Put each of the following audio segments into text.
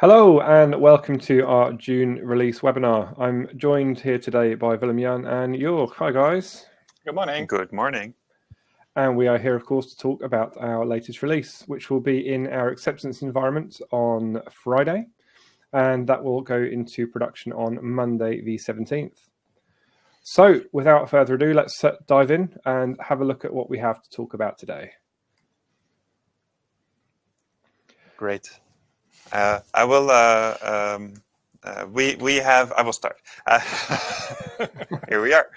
Hello and welcome to our June release webinar. I'm joined here today by Willem-Jan and Jörg. Hi guys. Good morning. Good morning. And we are here, of course, to talk about our latest release, which will be in our acceptance environment on Friday. And that will go into production on Monday the 17th. So without further ado, let's dive in and have a look at what we have to talk about today. Great. I will. I will start. Here we are.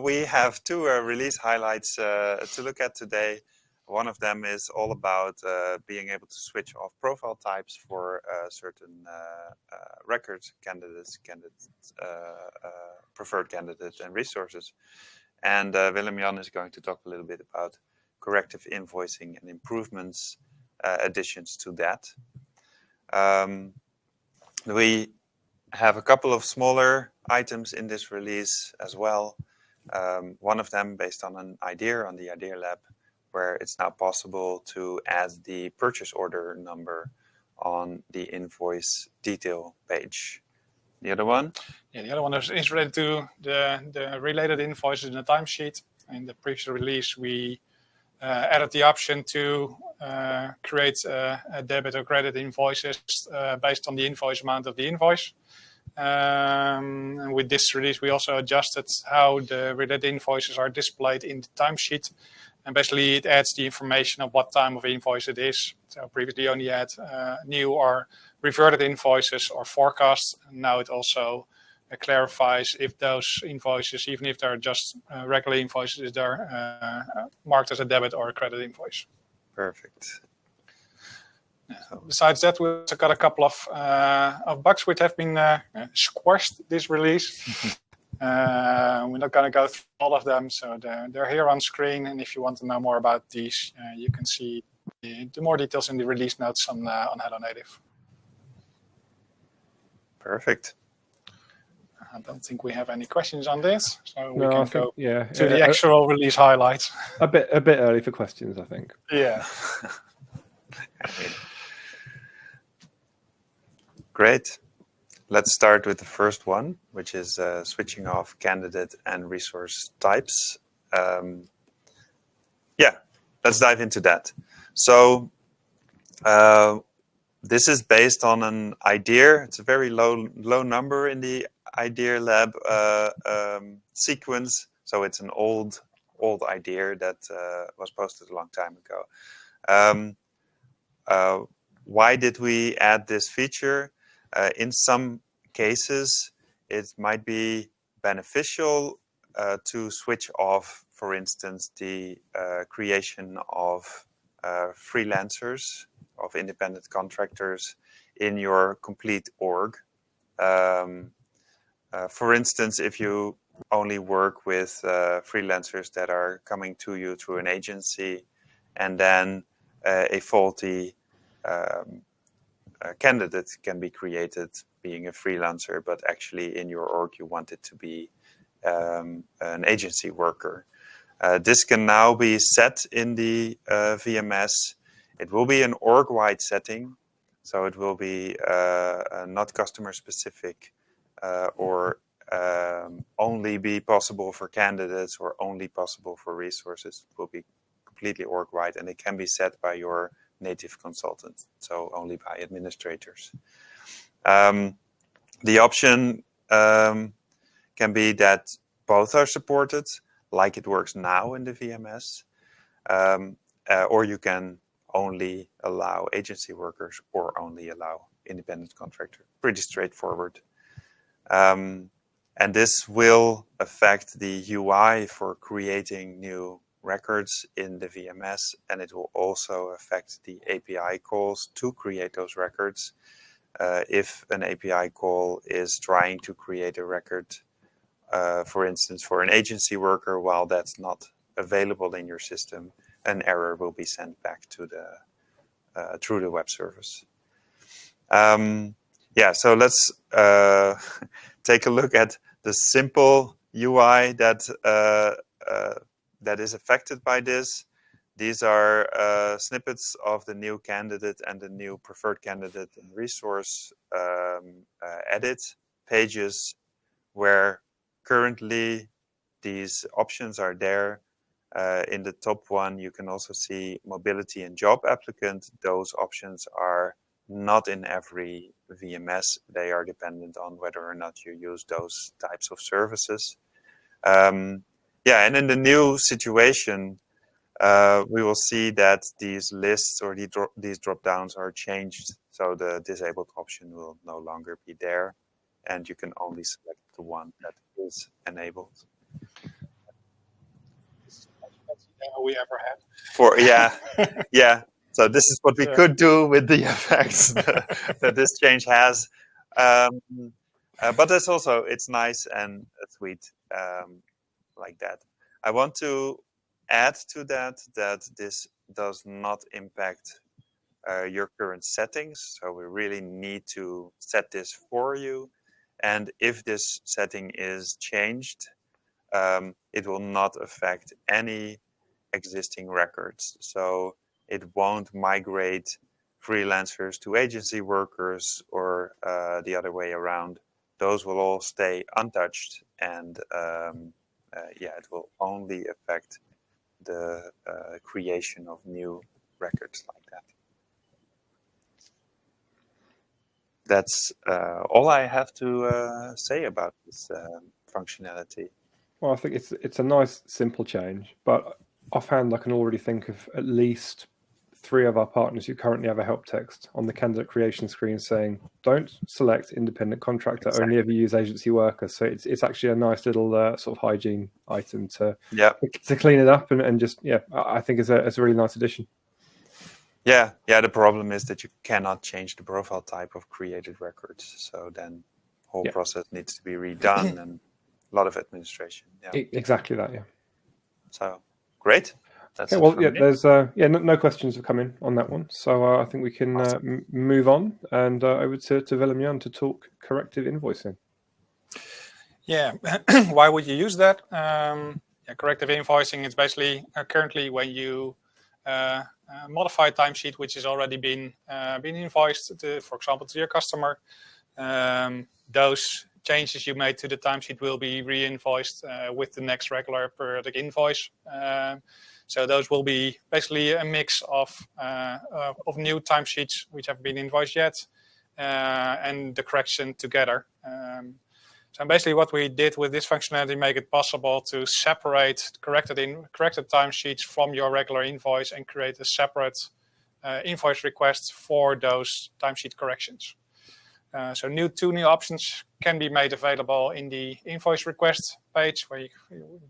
We have two release highlights to look at today. One of them is all about being able to switch off profile types for certain records, candidates, preferred candidates, and resources. And Willem-Jan is going to talk a little bit about corrective invoicing and improvements, additions to that. We have a couple of smaller items in this release as well. One of them based on an idea on the Idea Lab, where it's now possible to add the purchase order number on the invoice detail page. The other one? Yeah, the other one is related to the related invoices in the timesheet. In the previous release, we added the option to create a debit or credit invoices based on the invoice amount of the invoice. And with this release, we also adjusted how the related invoices are displayed in the timesheet. And basically, it adds the information of what time of invoice it is. So previously, only had new or reverted invoices or forecasts. And now it also clarifies if those invoices, even if they're just regular invoices, they're marked as a debit or a credit invoice. Perfect. So besides that, we also got a couple of bugs which have been squashed this release. We're not going to go through all of them, so they're here on screen. And if you want to know more about these, you can see the more details in the release notes on Hello Native. Perfect. I don't think we have any questions on this, so we No, can go to the actual release highlights. A bit early for questions, I think. Yeah. Great. Let's start with the first one, which is switching off candidate and resource types. Let's dive into that. So this is based on an idea. It's a very low number in the Idea Lab sequence. So it's an old idea that was posted a long time ago. Why did we add this feature? In some cases, it might be beneficial to switch off, for instance, the creation of freelancers, of independent contractors in your complete org. For instance, if you only work with freelancers that are coming to you through an agency, and then a faulty candidate can be created being a freelancer, but actually in your org you want it to be an agency worker. This can now be set in the VMS. It will be an org-wide setting, so it will be not customer specific or only be possible for candidates or only possible for resources. It will be completely org-wide, and it can be set by your native consultant, so only by administrators. The option can be that both are supported, like it works now in the VMS, or you can only allow agency workers or only allow independent contractors. Pretty straightforward. And this will affect the UI for creating new records in the VMS, and it will also affect the API calls to create those records. If an API call is trying to create a record, for instance, for an agency worker, while that's not available in your system, an error will be sent back to the through the web service. So let's take a look at the simple UI that is affected by this. These are snippets of the new candidate and the new preferred candidate and resource edit pages, where currently these options are there. In the top one, you can also see mobility and job applicant. Those options are not in every VMS. They are dependent on whether or not you use those types of services. Yeah, and in the new situation, we will see that these lists or these drop downs are changed. So the disabled option will no longer be there, and you can only select the one that is enabled. We ever had. Yeah. So this is what we could do with the effects that this change has. But it's nice and sweet like that. I want to add to that this does not impact your current settings. So we really need to set this for you. And if this setting is changed, it will not affect any existing records. So it won't migrate freelancers to agency workers or the other way around. Those will all stay untouched, and it will only affect the creation of new records like that. That's all I have to say about this functionality. Well, I think it's a nice, simple change, but offhand, I can already think of at least 3 of our partners who currently have a help text on the candidate creation screen saying, "Don't select independent contractor, Exactly. only ever use agency worker." So it's actually a nice little sort of hygiene item to clean it up and just I think it's a really nice addition. Yeah. The problem is that you cannot change the profile type of created records, so then whole process needs to be redone and a lot of administration. Yeah. Exactly that. Yeah. So great. That's okay, well, there's no questions have come in on that one, so I think we can awesome. move on and over to Willem-Jan to talk corrective invoicing. Yeah, why would you use that? Corrective invoicing is basically currently when you modify a timesheet which has already been invoiced, for example, to your customer. Those changes you made to the timesheet will be re-invoiced with the next regular periodic invoice. So those will be basically a mix of new timesheets which haven't been invoiced yet and the correction together. So basically what we did with this functionality make it possible to separate corrected timesheets from your regular invoice and create a separate invoice request for those timesheet corrections. So two new options can be made available in the invoice request page where you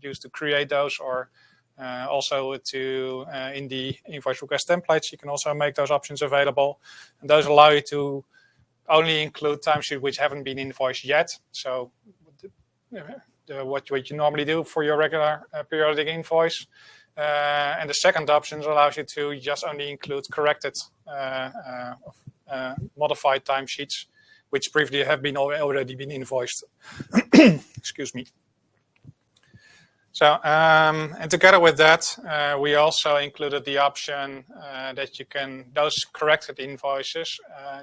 use to create those, or also in the invoice request templates, you can also make those options available. And those allow you to only include timesheets which haven't been invoiced yet. So what you normally do for your regular periodic invoice. And the second option allows you to just only include corrected modified timesheets which previously have already been invoiced. Excuse me. So, and together with that, we also included the option that you can, those corrected invoices,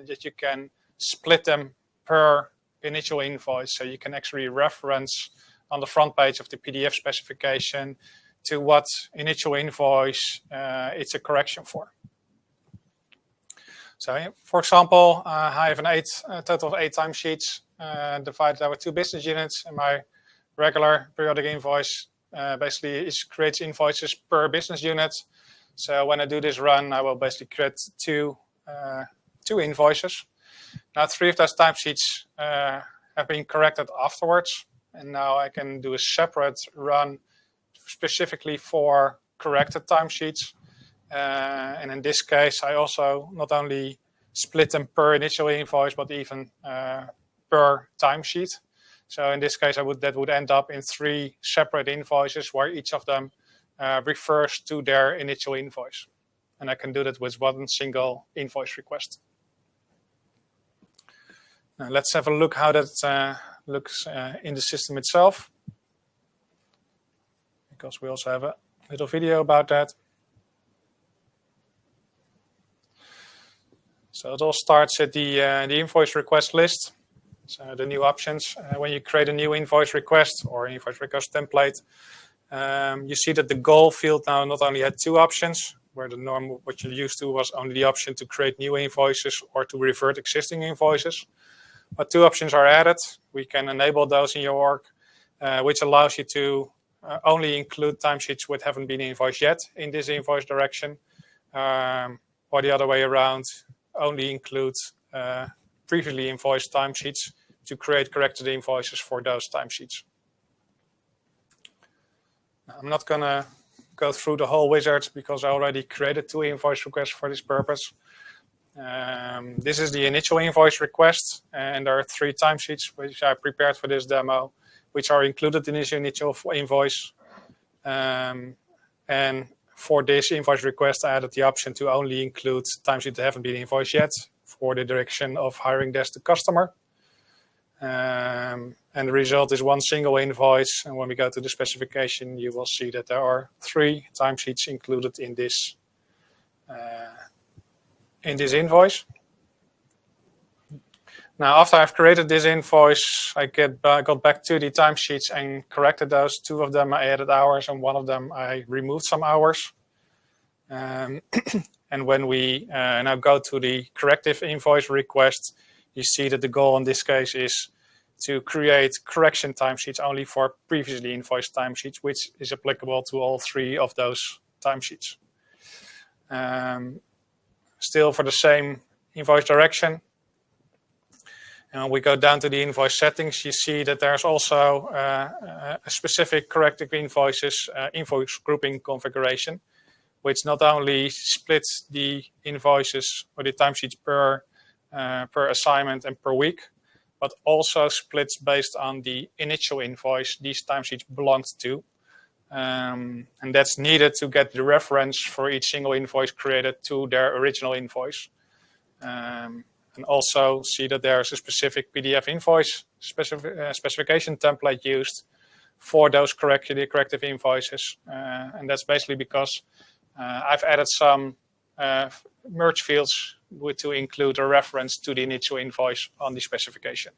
that you can split them per initial invoice. So you can actually reference on the front page of the PDF specification to what initial invoice it's a correction for. So, for example, I have a total of 8 timesheets divided over 2 business units, and my regular periodic invoice basically creates invoices per business unit. So when I do this run, I will basically create two invoices. Now 3 of those timesheets have been corrected afterwards, and now I can do a separate run specifically for corrected timesheets. And in this case, I also not only split them per initial invoice, but even per timesheet. So in this case, that would end up in 3 separate invoices where each of them refers to their initial invoice. And I can do that with one single invoice request. Now let's have a look how that looks in the system itself, because we also have a little video about that. So it all starts at the invoice request list. So the new options, when you create a new invoice request or invoice request template, you see that the goal field now not only had two options, where the norm, what you used to was only the option to create new invoices or to revert existing invoices. But two options are added. We can enable those in your org, which allows you to only include timesheets which haven't been invoiced yet in this invoice direction, or the other way around, only include previously invoiced timesheets to create corrected invoices for those timesheets. I'm not going to go through the whole wizard because I already created two invoice requests for this purpose. This is the initial invoice request, and there are three timesheets which I prepared for this demo, which are included in this initial invoice. And for this invoice request, I added the option to only include timesheets that haven't been invoiced yet for the direction of hiring desk to customer. And the result is one single invoice. And when we go to the specification, you will see that there are three timesheets included in this invoice. Now, after I've created this invoice, I got back to the timesheets and corrected those. Two of them I added hours, and one of them I removed some hours. And when we now go to the corrective invoice request, you see that the goal in this case is to create correction timesheets only for previously invoiced timesheets, which is applicable to all three of those timesheets. Still for the same invoice direction. And we go down to the invoice settings. You see that there's also a specific corrective invoices invoice grouping configuration, which not only splits the invoices or the timesheets per assignment and per week, but also splits based on the initial invoice these timesheets belonged to. And that's needed to get the reference for each single invoice created to their original invoice. And also see that there's a specific PDF invoice specification template used for those corrective invoices. And that's basically because I've added some merge fields to include a reference to the initial invoice on the specification.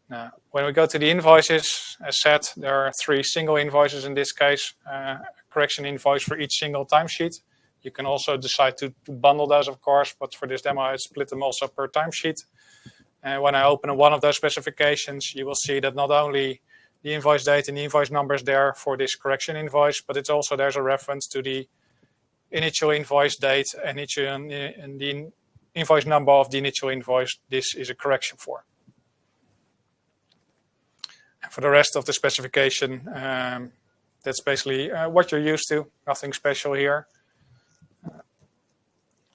Now, when we go to the invoices, as said, there are three single invoices in this case, correction invoice for each single timesheet. You can also decide to bundle those, of course, but for this demo, I split them also per timesheet. And when I open one of those specifications, you will see that not only the invoice date and the invoice numbers there for this correction invoice, but it's also there's a reference to the initial invoice date and the invoice number of the initial invoice this is a correction for. And for the rest of the specification, that's basically what you're used to, nothing special here.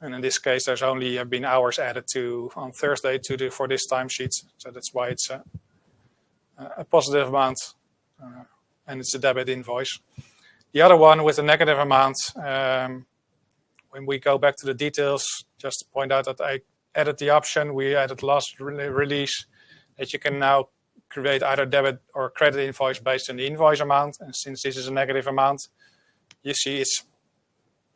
And in this case, there's only been hours added on Thursday for this timesheet. So that's why it's a positive amount and it's a debit invoice. The other one with a negative amount, when we go back to the details, just to point out that I added the option, we added last release, that you can now create either debit or credit invoice based on the invoice amount. And since this is a negative amount, you see it's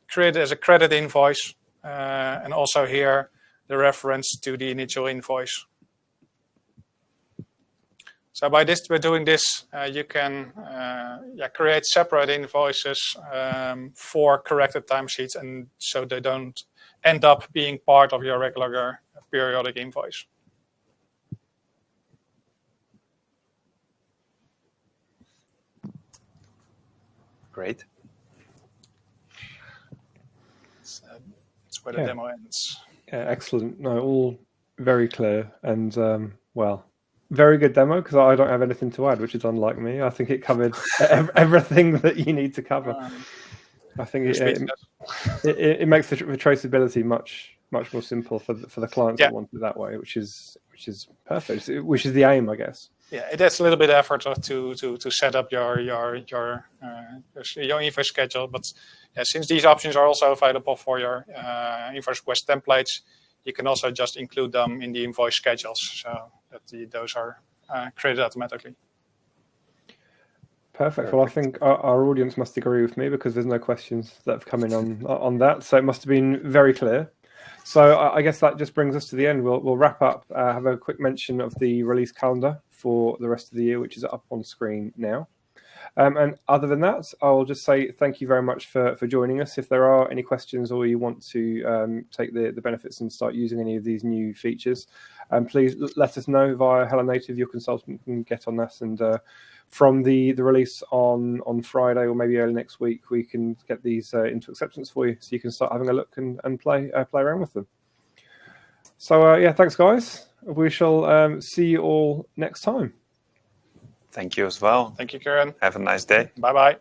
created as a credit invoice. And also here, the reference to the initial invoice. So by doing this, you can create separate invoices for corrected timesheets, and so they don't end up being part of your regular periodic invoice. Great. Where the demo ends. Yeah, excellent. No, all very clear and very good demo because I don't have anything to add, which is unlike me. I think it covered everything that you need to cover. I think it makes the traceability much more simple for the clients that want it that way, which is perfect. Which is the aim, I guess. Yeah, it adds a little bit of effort to set up your invoice schedule, but since these options are also available for your invoice request templates, you can also just include them in the invoice schedules, so that those are created automatically. Perfect. Well, I think our audience must agree with me because there's no questions that have come in on that, so it must have been very clear. So I guess that just brings us to the end. We'll wrap up, have a quick mention of the release calendar for the rest of the year, which is up on screen now. And other than that, I'll just say thank you very much for joining us. If there are any questions or you want to take the benefits and start using any of these new features, please let us know via Hello Native. Your consultant can get on that, and from the release on Friday or maybe early next week, we can get these into acceptance for you, so you can start having a look and play around with them. So yeah, thanks guys. We shall see you all next time. Thank you as well. Thank you, Karen. Have a nice day. Bye-bye.